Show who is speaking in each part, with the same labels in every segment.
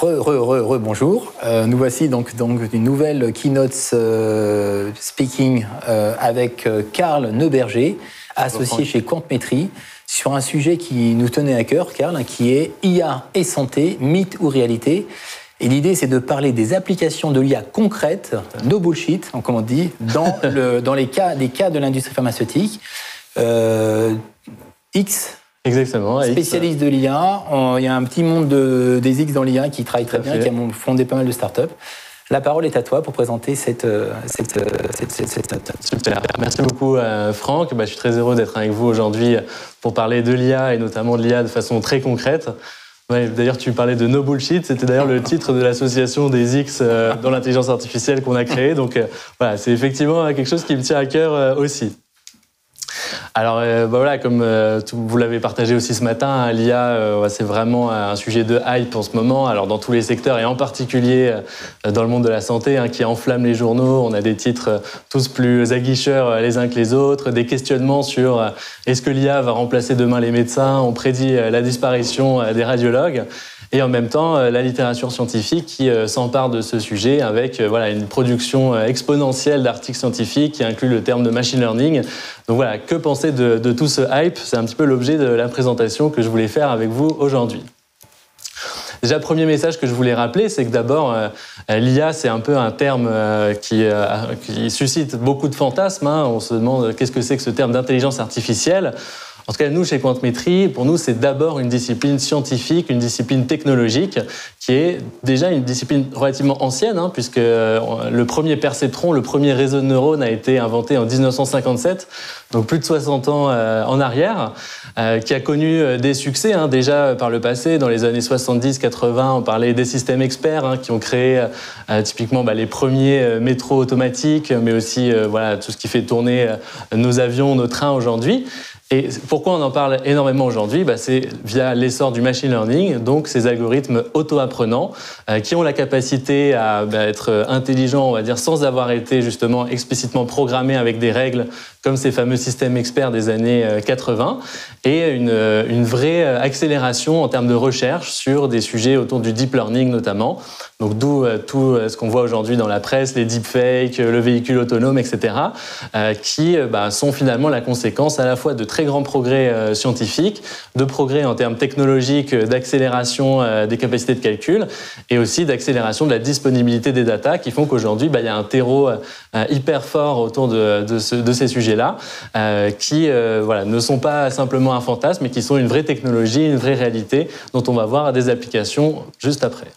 Speaker 1: Bonjour. Nous voici donc une nouvelle keynote speaking avec Karl Neuberger, associé chez Quantmetry, sur un sujet qui nous tenait à cœur, Karl, qui est IA et santé, mythe ou réalité. Et l'idée, c'est de parler des applications de l'IA concrètes, no bullshit, comme on dit, dans les cas de l'industrie pharmaceutique.
Speaker 2: Exactement.
Speaker 1: Spécialiste de l'IA. Il y a un petit monde des X dans l'IA qui travaille très bien, qui a fondé pas mal de startups. La parole est à toi pour présenter cette startup.
Speaker 2: Super. Merci beaucoup, Franck. Je suis très heureux d'être avec vous aujourd'hui pour parler de l'IA et notamment de l'IA de façon très concrète. Ouais, d'ailleurs, tu parlais de No Bullshit. C'était d'ailleurs le titre de l'association des X dans l'intelligence artificielle qu'on a créée. Donc voilà, c'est effectivement quelque chose qui me tient à cœur aussi. Alors comme vous l'avez partagé aussi ce matin, l'IA, c'est vraiment un sujet de hype en ce moment. Alors dans tous les secteurs et en particulier dans le monde de la santé, qui enflamme les journaux. On a des titres tous plus aguicheurs les uns que les autres, des questionnements sur est-ce que l'IA va remplacer demain les médecins. On prédit la disparition des radiologues. Et en même temps, la littérature scientifique qui s'empare de ce sujet avec une production exponentielle d'articles scientifiques qui inclut le terme de machine learning. Donc voilà, que penser de tout ce hype? C'est un petit peu l'objet de la présentation que je voulais faire avec vous aujourd'hui. Déjà, le premier message que je voulais rappeler, c'est que d'abord, l'IA, c'est un peu un terme qui suscite beaucoup de fantasmes. On se demande qu'est-ce que c'est que ce terme d'intelligence artificielle. En tout cas, nous, chez Quantmetry, pour nous, c'est d'abord une discipline scientifique, une discipline technologique, qui est déjà une discipline relativement ancienne, puisque le premier perceptron, le premier réseau de neurones a été inventé en 1957, donc plus de 60 ans en arrière, qui a connu des succès déjà par le passé. Dans les années 70-80, on parlait des systèmes experts qui ont créé typiquement les premiers métros automatiques, mais aussi tout ce qui fait tourner nos avions, nos trains aujourd'hui. Et pourquoi on en parle énormément aujourd'hui? C'est via l'essor du machine learning, donc ces algorithmes auto-apprenants qui ont la capacité à être intelligents, on va dire, sans avoir été justement explicitement programmés avec des règles comme ces fameux systèmes experts des années 80, et une vraie accélération en termes de recherche sur des sujets autour du deep learning notamment. Donc d'où tout ce qu'on voit aujourd'hui dans la presse, les deepfakes, le véhicule autonome, etc., qui sont finalement la conséquence à la fois de très grands progrès scientifiques, de progrès en termes technologiques, d'accélération des capacités de calcul, et aussi d'accélération de la disponibilité des datas, qui font qu'aujourd'hui, il y a un terreau hyper fort autour de ces sujets-là, qui ne sont pas simplement un fantasme, mais qui sont une vraie technologie, une vraie réalité, dont on va voir des applications juste après.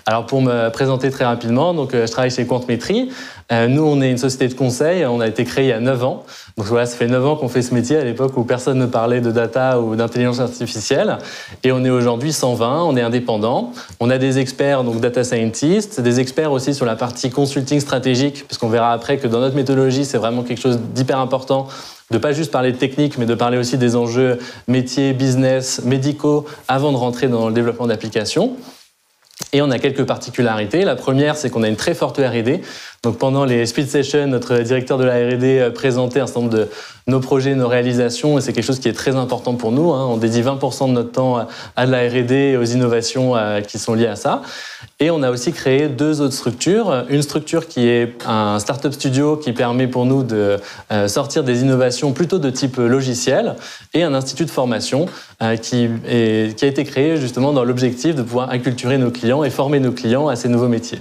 Speaker 2: Alors pour me présenter très rapidement, je travaille chez Quantmetry. Nous, on est une société de conseil, on a été créé il y a 9 ans. Donc ça fait 9 ans qu'on fait ce métier, à l'époque où personne ne parlait de data ou d'intelligence artificielle. Et on est aujourd'hui 120, on est indépendant. On a des experts, donc data scientists, des experts aussi sur la partie consulting stratégique, parce qu'on verra après que dans notre méthodologie, c'est vraiment quelque chose d'hyper important, de pas juste parler de technique, mais de parler aussi des enjeux métiers, business, médicaux, avant de rentrer dans le développement d'applications. Et on a quelques particularités. La première, c'est qu'on a une très forte R&D. Donc pendant les speed sessions, notre directeur de la R&D présentait un certain nombre de nos projets, nos réalisations, et c'est quelque chose qui est très important pour nous. On dédie 20% de notre temps à de la R&D et aux innovations qui sont liées à ça. Et on a aussi créé 2 autres structures. Une structure qui est un startup studio qui permet pour nous de sortir des innovations plutôt de type logiciel, et un institut de formation qui a été créé justement dans l'objectif de pouvoir acculturer nos clients et former nos clients à ces nouveaux métiers.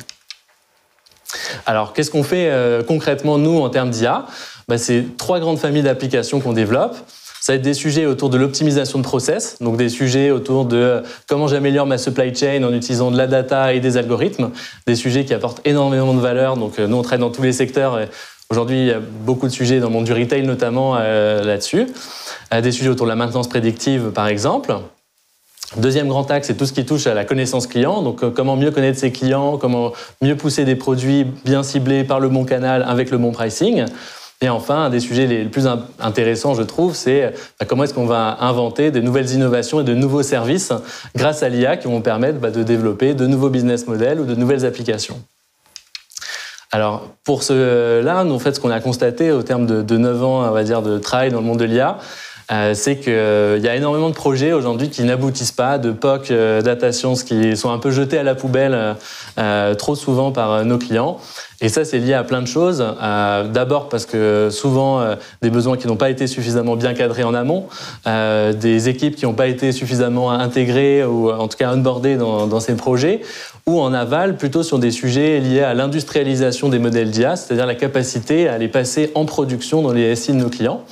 Speaker 2: Alors, qu'est-ce qu'on fait concrètement, nous, en termes d'IA? C'est 3 grandes familles d'applications qu'on développe. Ça va être des sujets autour de l'optimisation de process, donc des sujets autour de comment j'améliore ma supply chain en utilisant de la data et des algorithmes, des sujets qui apportent énormément de valeur. Donc, nous, on travaille dans tous les secteurs. Aujourd'hui, il y a beaucoup de sujets dans le monde du retail, notamment là-dessus. Des sujets autour de la maintenance prédictive, par exemple. Deuxième grand axe, c'est tout ce qui touche à la connaissance client. Donc, comment mieux connaître ses clients, comment mieux pousser des produits bien ciblés par le bon canal avec le bon pricing. Et enfin, un des sujets les plus intéressants, je trouve, c'est comment est-ce qu'on va inventer des nouvelles innovations et de nouveaux services grâce à l'IA qui vont permettre de développer de nouveaux business models ou de nouvelles applications. Alors, pour cela, nous, en fait, ce qu'on a constaté au terme de 9 ans, on va dire, de travail dans le monde de l'IA, c'est qu'il y a énormément de projets aujourd'hui qui n'aboutissent pas, de POC, data science, qui sont un peu jetés à la poubelle trop souvent par nos clients. Et ça, c'est lié à plein de choses. D'abord parce que souvent, des besoins qui n'ont pas été suffisamment bien cadrés en amont, des équipes qui n'ont pas été suffisamment intégrées ou en tout cas onboardées dans ces projets, ou en aval, plutôt sur des sujets liés à l'industrialisation des modèles d'IA, c'est-à-dire la capacité à les passer en production dans les SI de nos clients.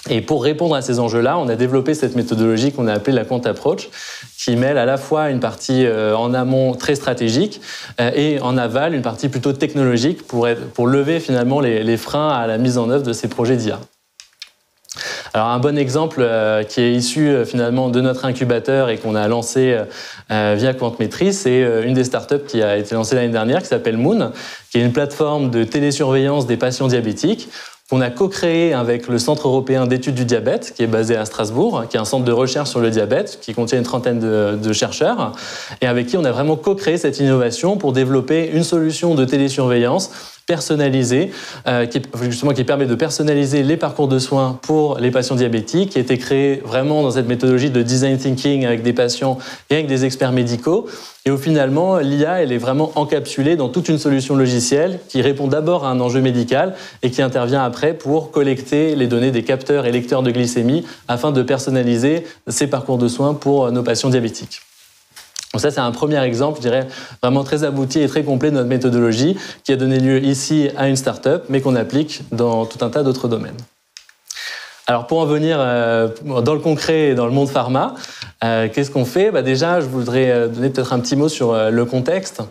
Speaker 2: Et pour répondre à ces enjeux-là, on a développé cette méthodologie qu'on a appelée la Quant Approach, qui mêle à la fois une partie en amont très stratégique et en aval une partie plutôt technologique pour lever finalement les freins à la mise en œuvre de ces projets d'IA. Alors un bon exemple qui est issu finalement de notre incubateur et qu'on a lancé via Quantmetry, c'est une des startups qui a été lancée l'année dernière, qui s'appelle Moon, qui est une plateforme de télésurveillance des patients diabétiques, qu'on a co-créé avec le Centre européen d'études du diabète, qui est basé à Strasbourg, qui est un centre de recherche sur le diabète, qui contient une trentaine de chercheurs, et avec qui on a vraiment co-créé cette innovation pour développer une solution de télésurveillance personnalisée, qui permet de personnaliser les parcours de soins pour les patients diabétiques, qui a été créé vraiment dans cette méthodologie de design thinking avec des patients et avec des experts médicaux. Et où finalement, l'IA, elle est vraiment encapsulée dans toute une solution logicielle qui répond d'abord à un enjeu médical et qui intervient après pour collecter les données des capteurs et lecteurs de glycémie afin de personnaliser ces parcours de soins pour nos patients diabétiques. Donc ça, c'est un premier exemple, je dirais, vraiment très abouti et très complet de notre méthodologie qui a donné lieu ici à une start-up, mais qu'on applique dans tout un tas d'autres domaines. Alors pour en venir dans le concret et dans le monde pharma, qu'est-ce qu'on fait ? Déjà, je voudrais donner peut-être un petit mot sur le contexte.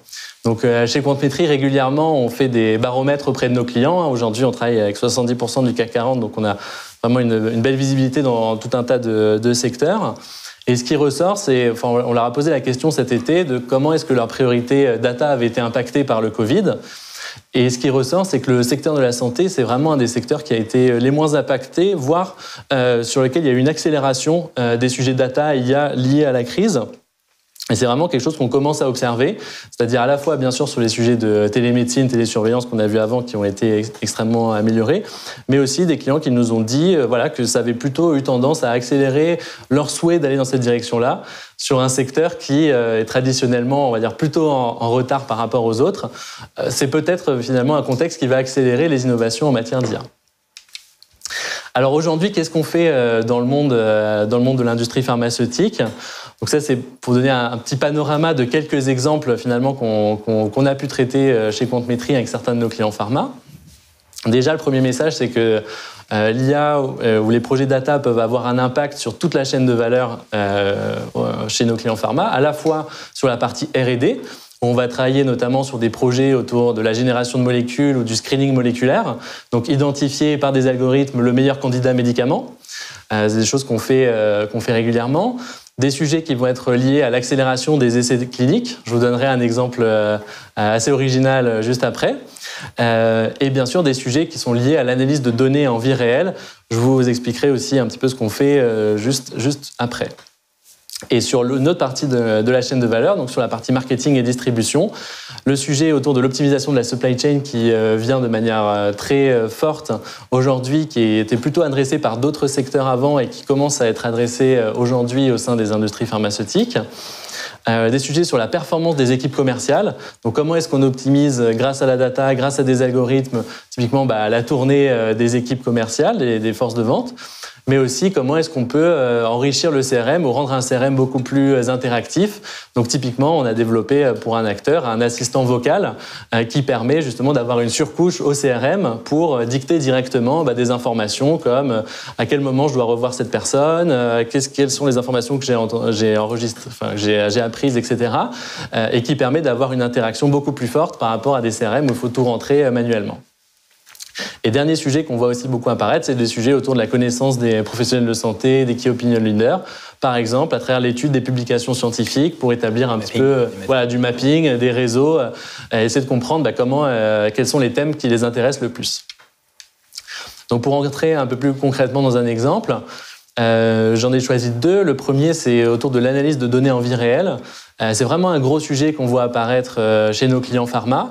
Speaker 2: Donc chez Quantmetry, régulièrement, on fait des baromètres auprès de nos clients. Aujourd'hui, on travaille avec 70% du CAC 40, donc on a vraiment une belle visibilité dans tout un tas de secteurs. Et ce qui ressort, on leur a posé la question cet été de comment est-ce que leur priorité data avait été impactée par le Covid. Et ce qui ressort, c'est que le secteur de la santé, c'est vraiment un des secteurs qui a été les moins impactés, voire sur lequel il y a eu une accélération des sujets data et IA liés à la crise. Et c'est vraiment quelque chose qu'on commence à observer, c'est-à-dire à la fois, bien sûr, sur les sujets de télémédecine, télésurveillance qu'on a vu avant, qui ont été extrêmement améliorés, mais aussi des clients qui nous ont dit que ça avait plutôt eu tendance à accélérer leur souhait d'aller dans cette direction-là, sur un secteur qui est traditionnellement, on va dire, plutôt en retard par rapport aux autres. C'est peut-être finalement un contexte qui va accélérer les innovations en matière d'IA. Alors aujourd'hui, qu'est-ce qu'on fait dans le monde de l'industrie pharmaceutique ? Donc ça, c'est pour donner un petit panorama de quelques exemples finalement qu'on a pu traiter chez Quantmetry avec certains de nos clients pharma. Déjà, le premier message, c'est que l'IA ou les projets data peuvent avoir un impact sur toute la chaîne de valeur chez nos clients pharma, à la fois sur la partie R&D. On va travailler notamment sur des projets autour de la génération de molécules ou du screening moléculaire, donc identifier par des algorithmes le meilleur candidat médicament. C'est des choses qu'on fait régulièrement. Des sujets qui vont être liés à l'accélération des essais cliniques. Je vous donnerai un exemple assez original juste après. Et bien sûr, des sujets qui sont liés à l'analyse de données en vie réelle. Je vous expliquerai aussi un petit peu ce qu'on fait juste après. Et sur une autre partie de la chaîne de valeur, donc sur la partie marketing et distribution, le sujet autour de l'optimisation de la supply chain qui vient de manière très forte aujourd'hui, qui était plutôt adressé par d'autres secteurs avant et qui commence à être adressé aujourd'hui au sein des industries pharmaceutiques. Des sujets sur la performance des équipes commerciales. Donc comment est-ce qu'on optimise grâce à la data, grâce à des algorithmes, typiquement la tournée des équipes commerciales, des forces de vente. Mais aussi comment est-ce qu'on peut enrichir le CRM ou rendre un CRM beaucoup plus interactif. Donc typiquement, on a développé pour un acteur un assistant vocal qui permet justement d'avoir une surcouche au CRM pour dicter directement des informations comme à quel moment je dois revoir cette personne, quelles sont les informations que j'ai enregistrées, j'ai apprises, etc. Et qui permet d'avoir une interaction beaucoup plus forte par rapport à des CRM où il faut tout rentrer manuellement. Et dernier sujet qu'on voit aussi beaucoup apparaître, c'est des sujets autour de la connaissance des professionnels de santé, des key opinion leaders, par exemple à travers l'étude des publications scientifiques pour établir un petit peu du mapping, des réseaux, essayer de comprendre quels sont les thèmes qui les intéressent le plus. Donc pour entrer un peu plus concrètement dans un exemple, J'en ai choisi 2. Le premier, c'est autour de l'analyse de données en vie réelle. C'est vraiment un gros sujet qu'on voit apparaître chez nos clients pharma.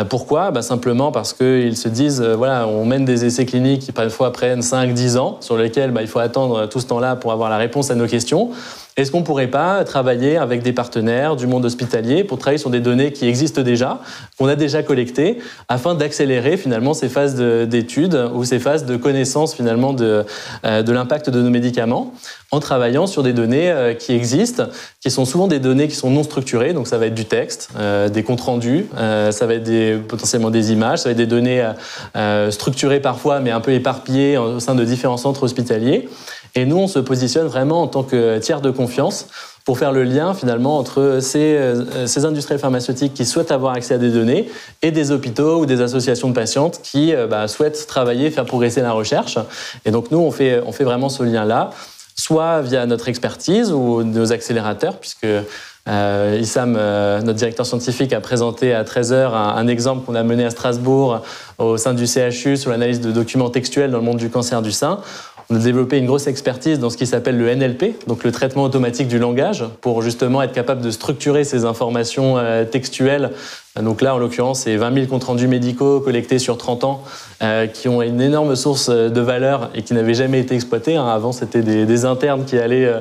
Speaker 2: Pourquoi ? Simplement parce qu'ils se disent, voilà, on mène des essais cliniques qui parfois prennent 5-10 ans, sur lesquels il faut attendre tout ce temps-là pour avoir la réponse à nos questions. Est-ce qu'on ne pourrait pas travailler avec des partenaires du monde hospitalier pour travailler sur des données qui existent déjà, qu'on a déjà collectées, afin d'accélérer finalement ces phases d'études ou ces phases de connaissance finalement de l'impact de nos médicaments, en travaillant sur des données qui existent, qui sont souvent des données qui sont non structurées, donc ça va être du texte, des comptes rendus, ça va être potentiellement des images, ça va être des données structurées parfois, mais un peu éparpillées au sein de différents centres hospitaliers. Et nous, on se positionne vraiment en tant que tiers de confiance pour faire le lien finalement entre ces industriels pharmaceutiques qui souhaitent avoir accès à des données et des hôpitaux ou des associations de patientes qui souhaitent travailler, faire progresser la recherche. Et donc nous, on fait vraiment ce lien-là, soit via notre expertise ou nos accélérateurs, puisque Issam, notre directeur scientifique, a présenté à 13h un exemple qu'on a mené à Strasbourg au sein du CHU sur l'analyse de documents textuels dans le monde du cancer du sein. On a développé une grosse expertise dans ce qui s'appelle le NLP, donc le traitement automatique du langage, pour justement être capable de structurer ces informations textuelles. Donc là, en l'occurrence, c'est 20 000 comptes rendus médicaux collectés sur 30 ans qui ont une énorme source de valeur et qui n'avaient jamais été exploités. Avant, c'était des internes qui allaient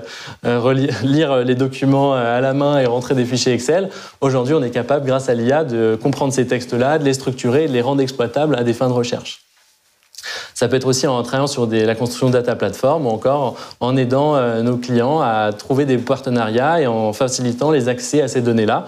Speaker 2: lire les documents à la main et rentrer des fichiers Excel. Aujourd'hui, on est capable, grâce à l'IA, de comprendre ces textes-là, de les structurer et de les rendre exploitables à des fins de recherche. Ça peut être aussi en travaillant sur la construction de data platform ou encore en aidant nos clients à trouver des partenariats et en facilitant les accès à ces données-là.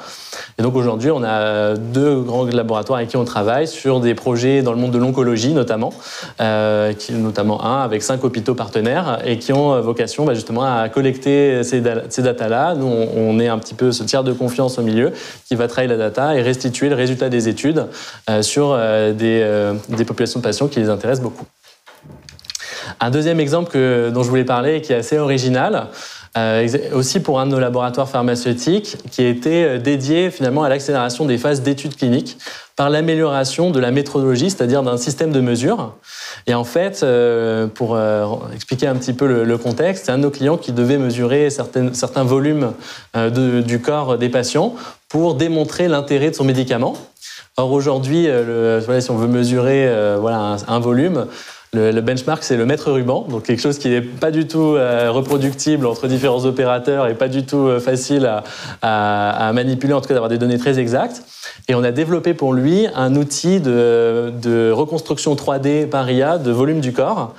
Speaker 2: Et donc aujourd'hui, on a 2 grands laboratoires avec qui on travaille sur des projets dans le monde de l'oncologie notamment, notamment un avec 5 hôpitaux partenaires et qui ont vocation justement à collecter ces data-là. Nous, on est un petit peu ce tiers de confiance au milieu qui va travailler la data et restituer le résultat des études sur des populations de patients qui les intéressent beaucoup. Un deuxième exemple dont je voulais parler, qui est assez original, aussi pour un de nos laboratoires pharmaceutiques, qui a été dédié finalement à l'accélération des phases d'études cliniques par l'amélioration de la méthodologie, c'est-à-dire d'un système de mesure. Et en fait, pour expliquer un petit peu le contexte, c'est un de nos clients qui devait mesurer certains volumes du corps des patients pour démontrer l'intérêt de son médicament. Or aujourd'hui, si on veut mesurer un volume, le benchmark, c'est le mètre ruban, donc quelque chose qui n'est pas du tout reproductible entre différents opérateurs et pas du tout facile à manipuler, en tout cas d'avoir des données très exactes. Et on a développé pour lui un outil de reconstruction 3D par IA de volume du corps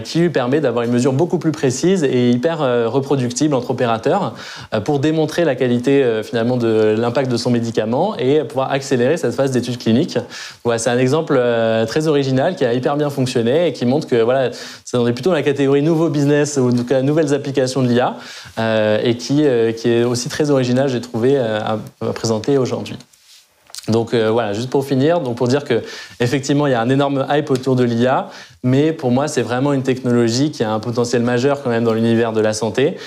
Speaker 2: qui lui permet d'avoir une mesure beaucoup plus précise et hyper reproductible entre opérateurs pour démontrer la qualité finalement de l'impact de son médicament et pouvoir accélérer cette phase d'études cliniques. Voilà, c'est un exemple très original qui a hyper bien fonctionné et qui montre que on est plutôt dans la catégorie nouveau business ou en tout cas nouvelles applications de l'IA et qui est aussi très original, j'ai trouvé, à présenter aujourd'hui. Donc juste pour finir, pour dire que effectivement il y a un énorme hype autour de l'IA, mais pour moi c'est vraiment une technologie qui a un potentiel majeur quand même dans l'univers de la santé,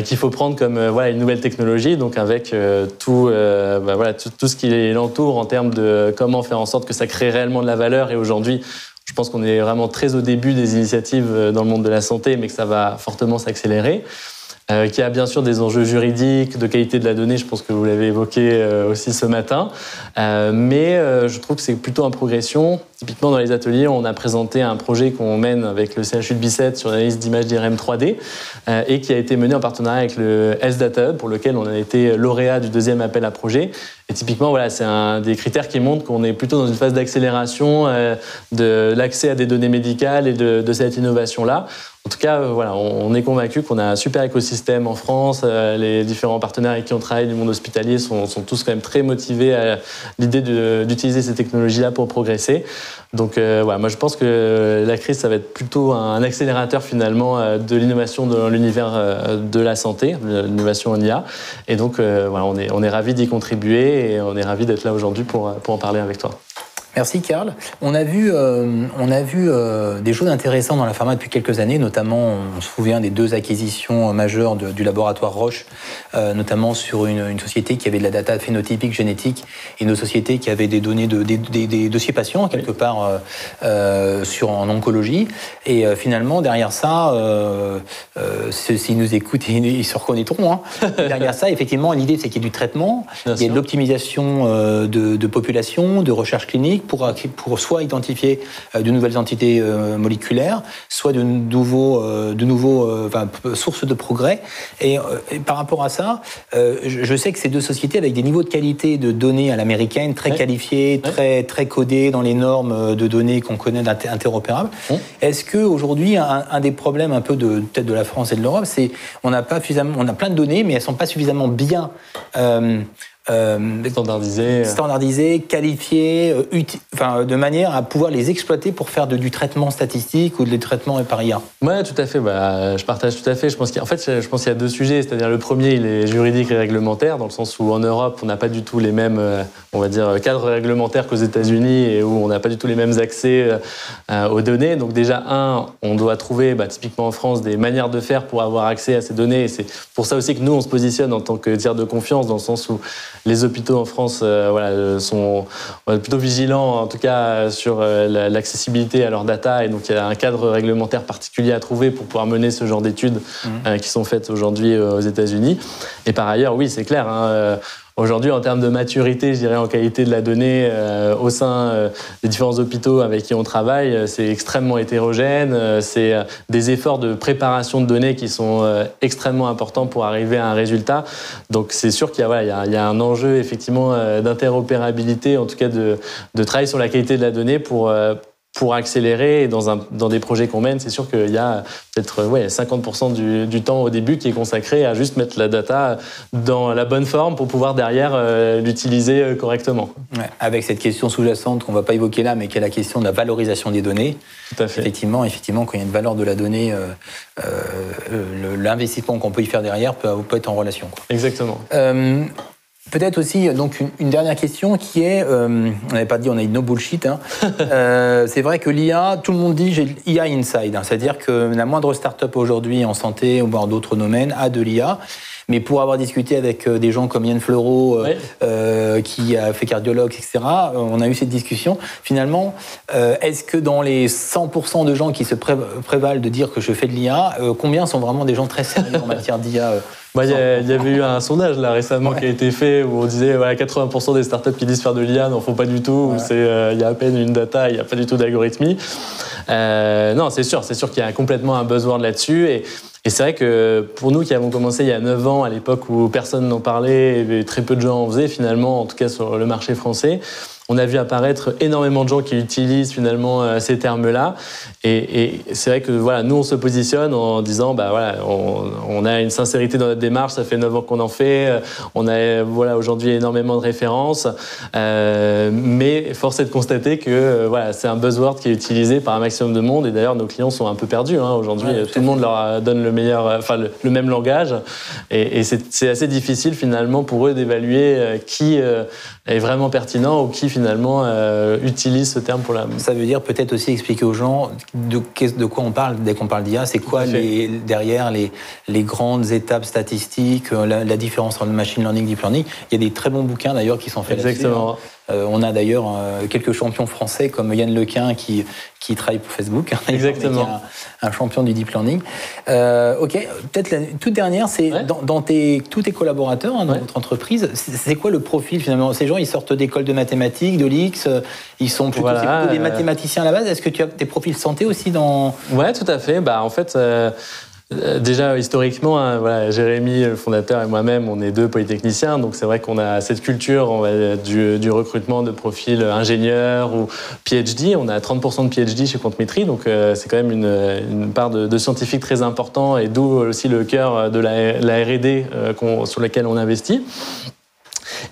Speaker 2: qu'il faut prendre comme une nouvelle technologie, donc avec tout ce qui l'entoure en termes de comment faire en sorte que ça crée réellement de la valeur. Et aujourd'hui, je pense qu'on est vraiment très au début des initiatives dans le monde de la santé, mais que ça va fortement s'accélérer. Qui a bien sûr des enjeux juridiques, de qualité de la donnée, je pense que vous l'avez évoqué aussi ce matin, mais je trouve que c'est plutôt en progression. Typiquement dans les ateliers, on a présenté un projet qu'on mène avec le CHU de Bicêtre sur l'analyse d'images d'IRM 3D et qui a été mené en partenariat avec le Health Data Hub, pour lequel on a été lauréat du 2e appel à projet. Et typiquement, c'est un des critères qui montrent qu'on est plutôt dans une phase d'accélération de l'accès à des données médicales et de cette innovation-là. En tout cas, on est convaincu qu'on a un super écosystème en France. Les différents partenaires avec qui on travaille du monde hospitalier sont tous quand même très motivés à l'idée d'utiliser ces technologies-là pour progresser. Donc moi je pense que la crise, ça va être plutôt un accélérateur finalement de l'innovation dans l'univers de la santé, de l'innovation en IA. Et donc on est ravis d'y contribuer et on est ravis d'être là aujourd'hui pour en parler avec toi.
Speaker 1: Merci Karl. On a vu des choses intéressantes dans la pharma depuis quelques années, notamment on se souvient des 2 acquisitions majeures du laboratoire Roche, notamment sur une société qui avait de la data phénotypique génétique et une société qui avait des données des dossiers patients quelque part en oncologie. Et finalement derrière ça, s'ils nous écoutent, ils se reconnaîtront. Derrière ça, effectivement, l'idée c'est qu'il y ait du traitement, il y a de l'optimisation de population, de recherche clinique, pour soit identifier de nouvelles entités moléculaires, soit de nouveaux sources de progrès. Et par rapport à ça, je sais que ces 2 sociétés, avec des niveaux de qualité de données à l'américaine, très qualifiés, très codés dans les normes de données qu'on connaît interopérables, est-ce qu'aujourd'hui, un des problèmes un peu peut-être de la France et de l'Europe, c'est on a plein de données, mais elles ne sont pas suffisamment bien standardisées, qualifiées, de manière à pouvoir les exploiter pour faire du traitement statistique ou des traitements par IA.
Speaker 2: Oui, tout à fait. Je partage tout à fait. Je pense qu'il y a 2 sujets. C'est-à-dire le premier, il est juridique et réglementaire, dans le sens où en Europe, on n'a pas du tout les mêmes, cadres réglementaires qu'aux États-Unis et où on n'a pas du tout les mêmes accès aux données. Donc déjà, on doit trouver, typiquement en France, des manières de faire pour avoir accès à ces données. Et c'est pour ça aussi que nous, on se positionne en tant que tiers de confiance, dans le sens où les hôpitaux en France sont plutôt vigilants, en tout cas, sur l'accessibilité à leurs data. Et donc, il y a un cadre réglementaire particulier à trouver pour pouvoir mener ce genre d'études qui sont faites aujourd'hui aux États-Unis. Et par ailleurs, oui, c'est clair. Aujourd'hui, en termes de maturité, je dirais, en qualité de la donnée au sein des différents hôpitaux avec qui on travaille, c'est extrêmement hétérogène. C'est des efforts de préparation de données qui sont extrêmement importants pour arriver à un résultat. Donc, c'est sûr qu'il y a un enjeu, effectivement, d'interopérabilité, en tout cas de travail sur la qualité de la donnée pour accélérer. Et dans des projets qu'on mène, c'est sûr qu'il y a peut-être 50% du temps au début qui est consacré à juste mettre la data dans la bonne forme pour pouvoir derrière l'utiliser correctement.
Speaker 1: Ouais, avec cette question sous-jacente qu'on ne va pas évoquer là, mais qui est la question de la valorisation des données.
Speaker 2: Tout à fait.
Speaker 1: Effectivement, quand il y a une valeur de la donnée, l'investissement qu'on peut y faire derrière peut être en relation.
Speaker 2: Exactement.
Speaker 1: Peut-être aussi donc une dernière question qui est, on n'avait pas dit, on a une no bullshit. C'est vrai que l'IA, tout le monde dit j'ai l'IA inside, c'est-à-dire que la moindre start-up aujourd'hui en santé ou voire d'autres domaines a de l'IA. Mais pour avoir discuté avec des gens comme Yann Fleureau, qui a fait cardiologue, etc., on a eu cette discussion. Finalement, est-ce que dans les 100% de gens qui se prévalent de dire que je fais de l'IA, combien sont vraiment des gens très sérieux en matière d'IA
Speaker 2: Il y avait eu un sondage là, récemment qui a été fait où on disait 80% des startups qui disent faire de l'IA n'en font pas du tout, où il y a à peine une data, il n'y a pas du tout d'algorithmie. Non, c'est sûr qu'il y a complètement un buzzword là-dessus. Et c'est vrai que pour nous qui avons commencé il y a 9 ans, à l'époque où personne n'en parlait et très peu de gens en faisaient finalement, en tout cas sur le marché français, on a vu apparaître énormément de gens qui utilisent finalement ces termes-là. Et c'est vrai que nous, on se positionne en disant, on a une sincérité dans notre démarche, ça fait 9 ans qu'on en fait, on a aujourd'hui énormément de références, mais force est de constater que c'est un buzzword qui est utilisé par un maximum de monde. Et d'ailleurs, nos clients sont un peu perdus. Aujourd'hui, tout le monde leur donne le même langage. Et c'est assez difficile finalement pour eux d'évaluer qui est vraiment pertinent ou qui finalement utilise ce terme pour la...
Speaker 1: Ça veut dire peut-être aussi expliquer aux gens de quoi on parle dès qu'on parle d'IA, c'est quoi derrière les grandes étapes statistiques, la différence entre le machine learning et deep learning. Il y a des très bons bouquins d'ailleurs qui sont faits là-dessus.
Speaker 2: Exactement.
Speaker 1: On a d'ailleurs quelques champions français comme Yann Lequin qui travaille pour Facebook.
Speaker 2: Exactement.
Speaker 1: Un champion du deep learning. Ok, peut-être la toute dernière, c'est dans tous tes collaborateurs dans votre entreprise, c'est quoi le profil finalement? Ces gens, ils sortent d'écoles de mathématiques, de l'IX, ils sont plutôt des mathématiciens à la base. Est-ce que tu as des profils santé aussi dans...
Speaker 2: Ouais, tout à fait. En fait... Déjà, historiquement, Jérémy, le fondateur, et moi-même, on est 2 polytechniciens, donc c'est vrai qu'on a cette culture du recrutement de profils ingénieurs ou PhD. On a 30% de PhD chez Quantmetry, donc c'est quand même une part de scientifiques très important, et d'où aussi le cœur de la R&D sur laquelle on investit.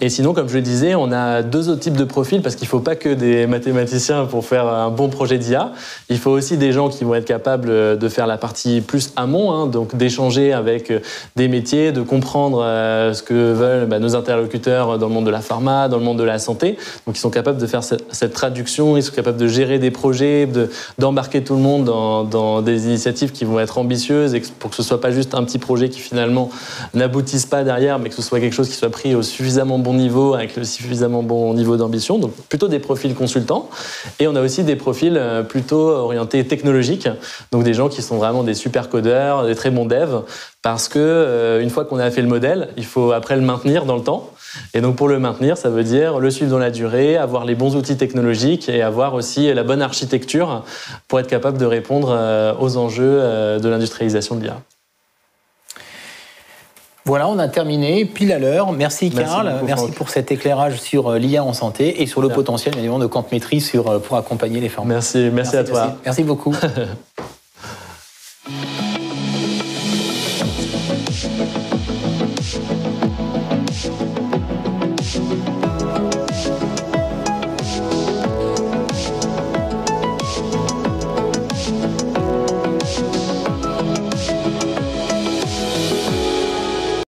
Speaker 2: Et sinon, comme je le disais, on a 2 autres types de profils parce qu'il ne faut pas que des mathématiciens pour faire un bon projet d'IA. Il faut aussi des gens qui vont être capables de faire la partie plus amont, hein, donc d'échanger avec des métiers, de comprendre ce que veulent nos interlocuteurs dans le monde de la pharma, dans le monde de la santé. Donc ils sont capables de faire cette traduction, ils sont capables de gérer des projets, d'embarquer tout le monde dans des initiatives qui vont être ambitieuses et pour que ce ne soit pas juste un petit projet qui finalement n'aboutisse pas derrière, mais que ce soit quelque chose qui soit pris au suffisamment bon niveau, avec le suffisamment bon niveau d'ambition. Donc plutôt des profils consultants. Et on a aussi des profils plutôt orientés technologiques, donc des gens qui sont vraiment des super codeurs, des très bons devs, parce que une fois qu'on a fait le modèle, il faut après le maintenir dans le temps. Et donc pour le maintenir, ça veut dire le suivre dans la durée, avoir les bons outils technologiques et avoir aussi la bonne architecture pour être capable de répondre aux enjeux de l'industrialisation de l'IA.
Speaker 1: Voilà, on a terminé, pile à l'heure. Merci Karl, merci pour cet éclairage sur l'IA en santé et sur le potentiel évidemment de Quantmetry pour accompagner les pharma.
Speaker 2: Merci à toi.
Speaker 1: Merci beaucoup.